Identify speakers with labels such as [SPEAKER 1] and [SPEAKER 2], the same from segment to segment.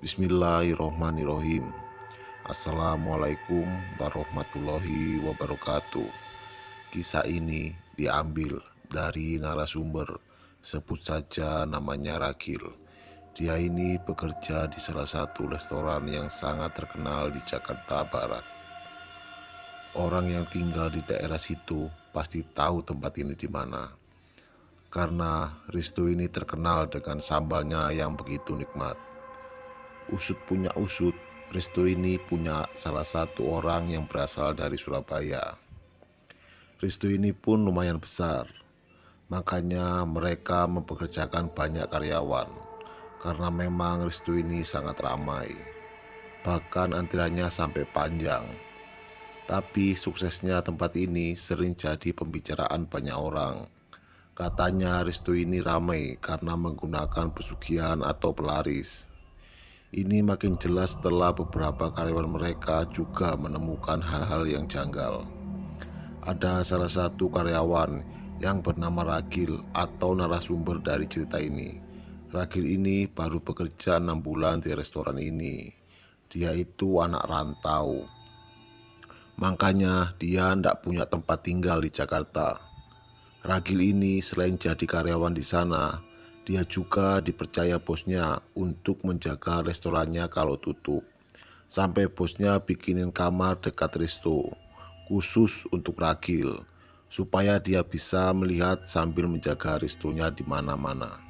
[SPEAKER 1] Bismillahirrohmanirrohim. Assalamualaikum warahmatullahi wabarakatuh. Kisah ini diambil dari narasumber, sebut saja namanya Ragil. Dia ini bekerja di salah satu restoran yang sangat terkenal di Jakarta Barat. Orang yang tinggal di daerah situ pasti tahu tempat ini di mana. Karena Risto ini terkenal dengan sambalnya yang begitu nikmat. Usut punya usut, Risto ini punya salah satu orang yang berasal dari Surabaya. Risto ini pun lumayan besar, makanya mereka mempekerjakan banyak karyawan. Karena memang Risto ini sangat ramai, bahkan antriannya sampai panjang. Tapi suksesnya tempat ini sering jadi pembicaraan banyak orang. Katanya Risto ini ramai karena menggunakan pesugihan atau pelaris. Ini makin jelas setelah beberapa karyawan mereka juga menemukan hal-hal yang janggal. Ada salah satu karyawan yang bernama Ragil atau narasumber dari cerita ini. Ragil ini baru bekerja 6 bulan di restoran ini. Dia itu anak rantau. Makanya dia tidak punya tempat tinggal di Jakarta. Ragil ini selain jadi karyawan di sana, dia juga dipercaya bosnya untuk menjaga restorannya kalau tutup. Sampai bosnya bikinin kamar dekat Risto, khusus untuk Ragil, supaya dia bisa melihat sambil menjaga Ristonya di mana-mana.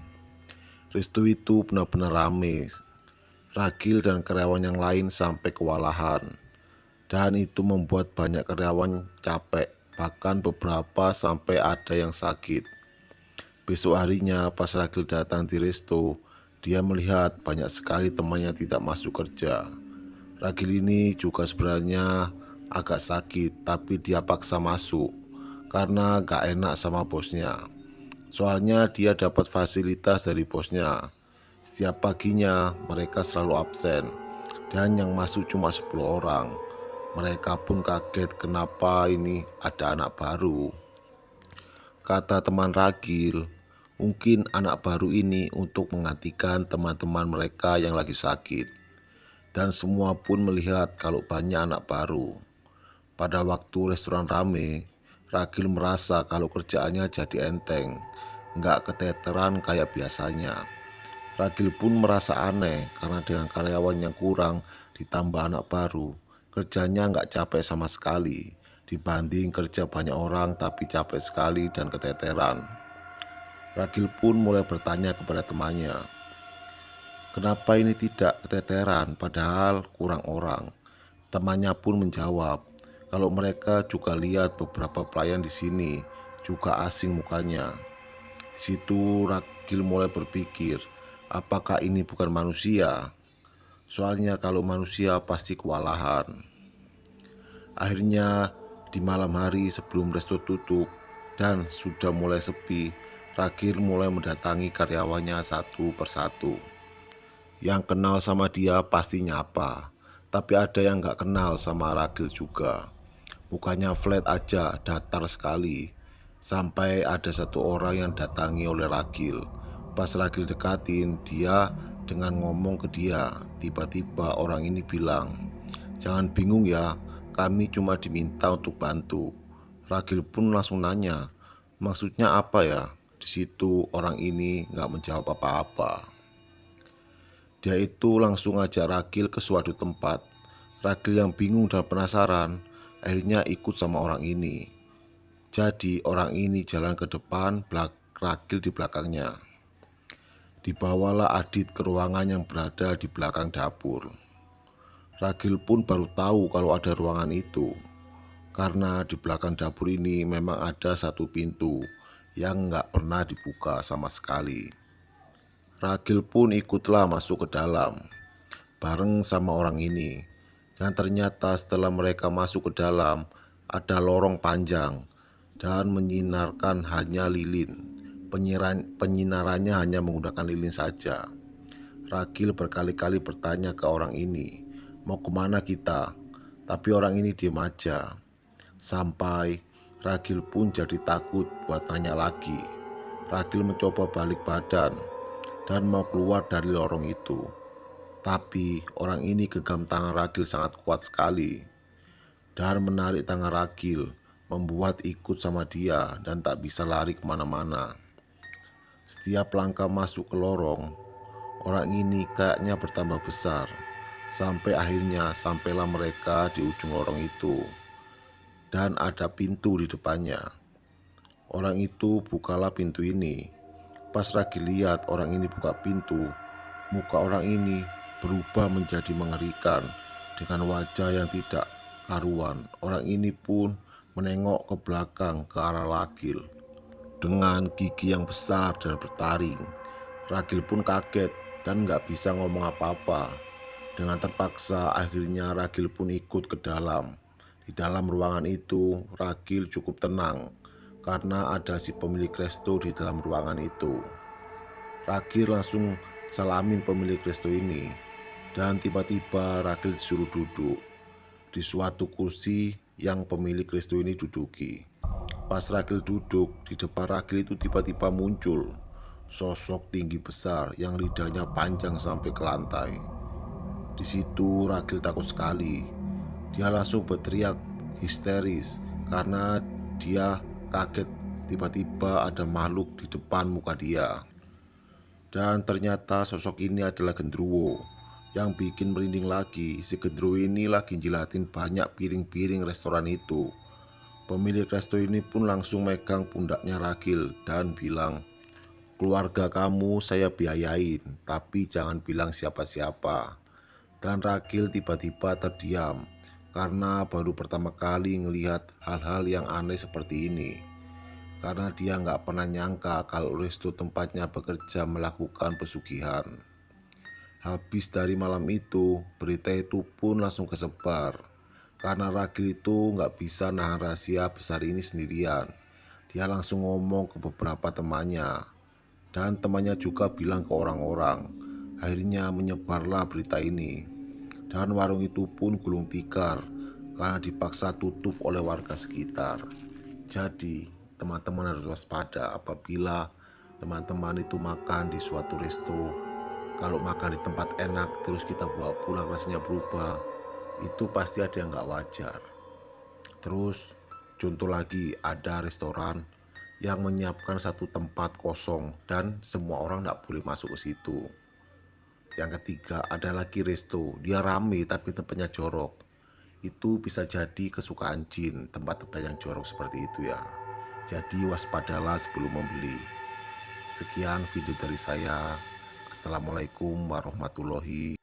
[SPEAKER 1] Risto itu benar-benar rame. Ragil dan karyawan yang lain sampai kewalahan. Dan itu membuat banyak karyawan capek, bahkan beberapa sampai ada yang sakit. Besok harinya pas Ragil datang di resto, dia melihat banyak sekali temannya tidak masuk kerja. Ragil ini juga sebenarnya agak sakit, tapi dia paksa masuk karena gak enak sama bosnya. Soalnya dia dapat fasilitas dari bosnya. Setiap paginya mereka selalu absen, dan yang masuk cuma 10 orang. Mereka pun kaget kenapa ini ada anak baru. Kata teman Ragil, mungkin anak baru ini untuk menggantikan teman-teman mereka yang lagi sakit. Dan semua pun melihat kalau banyak anak baru. Pada waktu restoran rame, Ragil merasa kalau kerjaannya jadi enteng, nggak keteteran kayak biasanya. Ragil pun merasa aneh karena dengan karyawan yang kurang ditambah anak baru, kerjanya nggak capek sama sekali dibanding kerja banyak orang tapi capek sekali dan keteteran. Ragil pun mulai bertanya kepada temannya, kenapa ini tidak keteteran padahal kurang orang? Temannya pun menjawab, kalau mereka juga lihat beberapa pelayan di sini juga asing mukanya. Di situ Ragil mulai berpikir, apakah ini bukan manusia? Soalnya kalau manusia pasti kewalahan. Akhirnya di malam hari sebelum resto tutup dan sudah mulai sepi, Ragil mulai mendatangi karyawannya satu persatu. Yang kenal sama dia pasti nyapa, tapi ada yang gak kenal sama Ragil juga. Mukanya flat aja, datar sekali. Sampai ada satu orang yang datangi oleh Ragil. Pas Ragil dekatin, dia dengan ngomong ke dia. Tiba-tiba orang ini bilang, jangan bingung ya, kami cuma diminta untuk bantu. Ragil pun langsung nanya, maksudnya apa ya? Di situ orang ini gak menjawab apa-apa. Dia itu langsung ngajak Ragil ke suatu tempat. Ragil yang bingung dan penasaran akhirnya ikut sama orang ini. Jadi orang ini jalan ke depan, Ragil di belakangnya. Dibawalah Adit ke ruangan yang berada di belakang dapur. Ragil pun baru tahu kalau ada ruangan itu, karena di belakang dapur ini memang ada satu pintu yang nggak pernah dibuka sama sekali. Ragil pun ikutlah masuk ke dalam bareng sama orang ini. Dan ternyata setelah mereka masuk ke dalam, ada lorong panjang dan menyinarkan hanya lilin. Penyinarannya hanya menggunakan lilin saja. Ragil berkali-kali bertanya ke orang ini, mau kemana kita? Tapi orang ini diam aja. Sampai Ragil pun jadi takut buat tanya lagi. Ragil mencoba balik badan dan mau keluar dari lorong itu. Tapi orang ini genggam tangan Ragil sangat kuat sekali dan menarik tangan Ragil, membuat ikut sama dia dan tak bisa lari kemana-mana. Setiap langkah masuk ke lorong, orang ini kayaknya bertambah besar, sampai akhirnya sampailah mereka di ujung lorong itu, dan ada pintu di depannya. Orang itu bukalah pintu ini. Pas Ragil lihat orang ini buka pintu, muka orang ini berubah menjadi mengerikan dengan wajah yang tidak karuan. Orang ini pun menengok ke belakang ke arah Ragil dengan gigi yang besar dan bertaring. Ragil pun kaget dan nggak bisa ngomong apa-apa. Dengan terpaksa akhirnya Ragil pun ikut ke dalam. Di dalam ruangan itu Ragil cukup tenang karena ada si pemilik resto di dalam ruangan itu. Ragil langsung salamin pemilik resto ini, dan tiba-tiba Ragil disuruh duduk di suatu kursi yang pemilik resto ini duduki. Pas Ragil duduk, di depan Ragil itu tiba-tiba muncul sosok tinggi besar yang lidahnya panjang sampai ke lantai. Di situ Ragil takut sekali. Dia langsung berteriak histeris karena dia kaget tiba-tiba ada makhluk di depan muka dia. Dan ternyata sosok ini adalah genderuwo. Yang bikin merinding lagi, si genderuwo ini lagi jilatin banyak piring-piring restoran itu. Pemilik resto ini pun langsung megang pundaknya Ragil dan bilang, "Keluarga kamu saya biayain, tapi jangan bilang siapa-siapa." Dan Ragil tiba-tiba terdiam karena baru pertama kali ngelihat hal-hal yang aneh seperti ini. Karena dia nggak pernah nyangka kalau resto tempatnya bekerja melakukan pesugihan. Habis dari malam itu, berita itu pun langsung kesebar. Karena Ragil itu nggak bisa nahan rahasia besar ini sendirian. Dia langsung ngomong ke beberapa temannya. Dan temannya juga bilang ke orang-orang. Akhirnya menyebarlah berita ini. Dan warung itu pun gulung tikar karena dipaksa tutup oleh warga sekitar. Jadi teman-teman harus waspada apabila teman-teman itu makan di suatu resto. Kalau makan di tempat enak terus kita bawa pulang rasanya berubah, itu pasti ada yang nggak wajar. Terus contoh lagi, ada restoran yang menyiapkan satu tempat kosong dan semua orang nggak boleh masuk ke situ. Yang ketiga, ada lagi resto, dia rame tapi tempatnya jorok. Itu bisa jadi kesukaan jin, tempat-tempat yang jorok seperti itu ya. Jadi waspadalah sebelum membeli. Sekian video dari saya. Assalamualaikum warahmatullahi